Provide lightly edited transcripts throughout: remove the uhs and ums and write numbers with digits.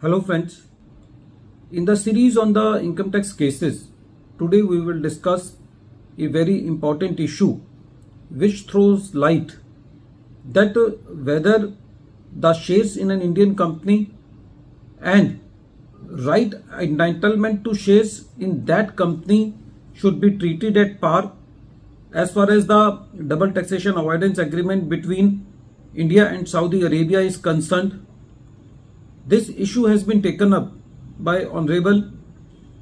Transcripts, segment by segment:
Hello friends, in the series on the income tax cases, today we will discuss a very important issue which throws light that whether the shares in an Indian company and right entitlement to shares in that company should be treated at par as far as the double taxation avoidance agreement between India and Saudi Arabia is concerned. This issue has been taken up by Honorable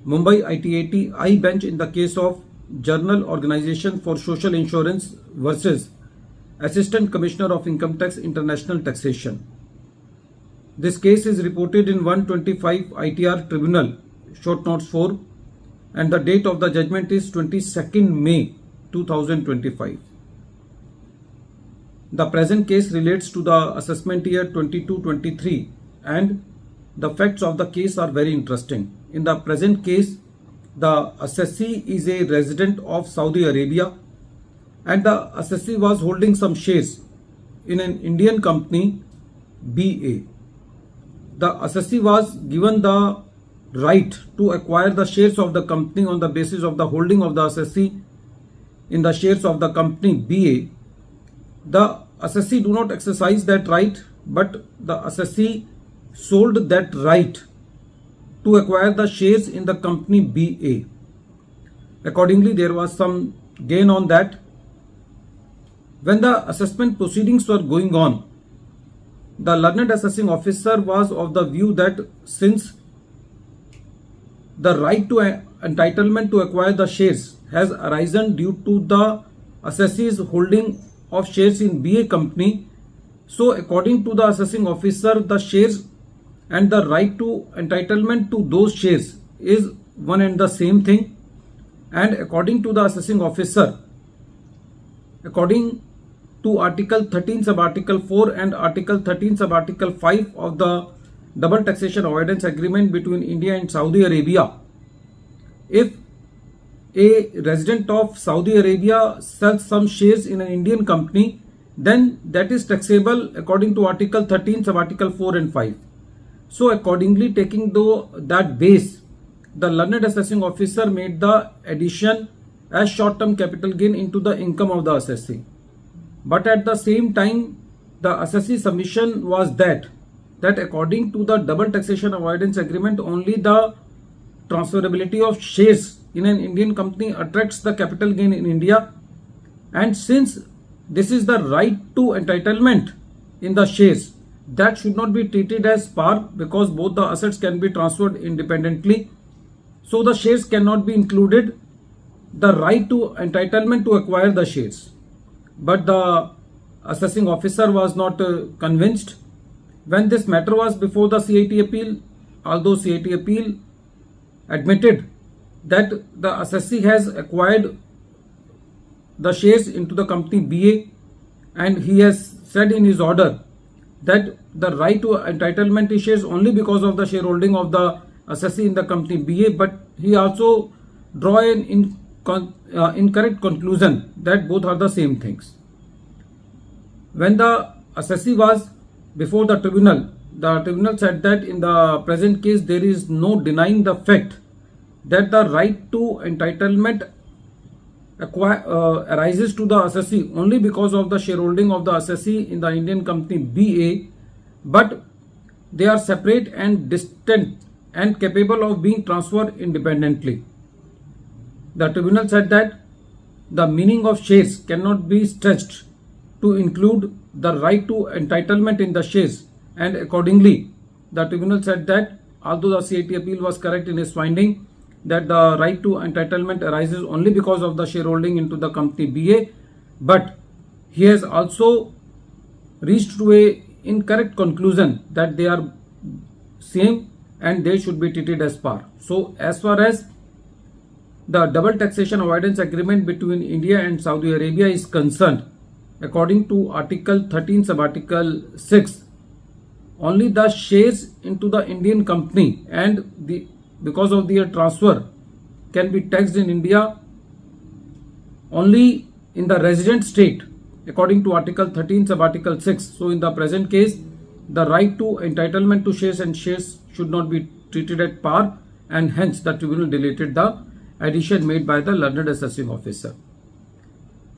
Mumbai ITAT I bench in the case of Journal Organization for Social Insurance versus Assistant Commissioner of Income Tax International Taxation. This case is reported in 125 ITR Tribunal, short notes 4, and the date of the judgment is 22nd May 2025. The present case relates to the assessment year 22-23 and the facts of the case are very interesting. In the present case, the assessee is a resident of Saudi Arabia and the assessee was holding some shares in an Indian company BA. The assessee was given the right to acquire the shares of the company on the basis of the holding of the assessee in the shares of the company BA. The assessee do not exercise that right, but the assessee sold that right to acquire the shares in the company BA. Accordingly, there was some gain on that. When the assessment proceedings were going on, the learned assessing officer was of the view that since the right to entitlement to acquire the shares has arisen due to the assessee's holding of shares in BA company, so according to the assessing officer, the shares and the right to entitlement to those shares is one and the same thing. And according to the assessing officer, according to Article 13 sub Article 4 and Article 13 sub Article 5 of the double taxation avoidance agreement between India and Saudi Arabia, if a resident of Saudi Arabia sells some shares in an Indian company, then that is taxable according to Article 13 sub Article 4 and 5. So accordingly, taking that base, the learned assessing officer made the addition as short-term capital gain into the income of the assessee. But at the same time, the assessee submission was that according to the double taxation avoidance agreement, only the transferability of shares in an Indian company attracts the capital gain in India. And since this is the right to entitlement in the shares, that should not be treated as par because both the assets can be transferred independently. So the shares cannot be included, the right to entitlement to acquire the shares. But the assessing officer was not convinced. When this matter was before the CIT appeal, although CIT appeal admitted that the assessee has acquired the shares into the company BA and he has said in his order that the right to entitlement is shares only because of the shareholding of the assessee in the company BA, but he also draw an incorrect conclusion that both are the same things. When the assessee was before the tribunal said that in the present case there is no denying the fact that the right to entitlement arises to the assessee only because of the shareholding of the assessee in the Indian company BA, but they are separate and distinct and capable of being transferred independently. The tribunal said that the meaning of shares cannot be stretched to include the right to entitlement in the shares, and accordingly the tribunal said that although the CIT appeal was correct in his finding that the right to entitlement arises only because of the shareholding into the company BA, but he has also reached to a incorrect conclusion that they are same and they should be treated as par. So as far as the double taxation avoidance agreement between India and Saudi Arabia is concerned, according to Article 13 sub Article 6, only the shares into the Indian company and because of their transfer can be taxed in India only in the resident state according to Article 13 sub Article 6. So in the present case, the right to entitlement to shares and shares should not be treated at par, and hence the tribunal deleted the addition made by the learned assessing officer.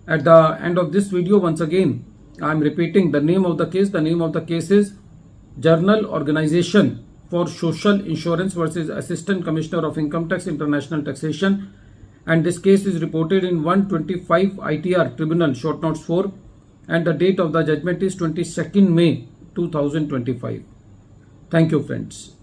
At the end of this video, once again, I am repeating the name of the case. The name of the case is Journal Organization for Social Insurance versus Assistant Commissioner of Income Tax International Taxation, and this case is reported in 125 ITR Tribunal Short Notes 4, and the date of the judgment is 22nd May 2025. Thank you, friends.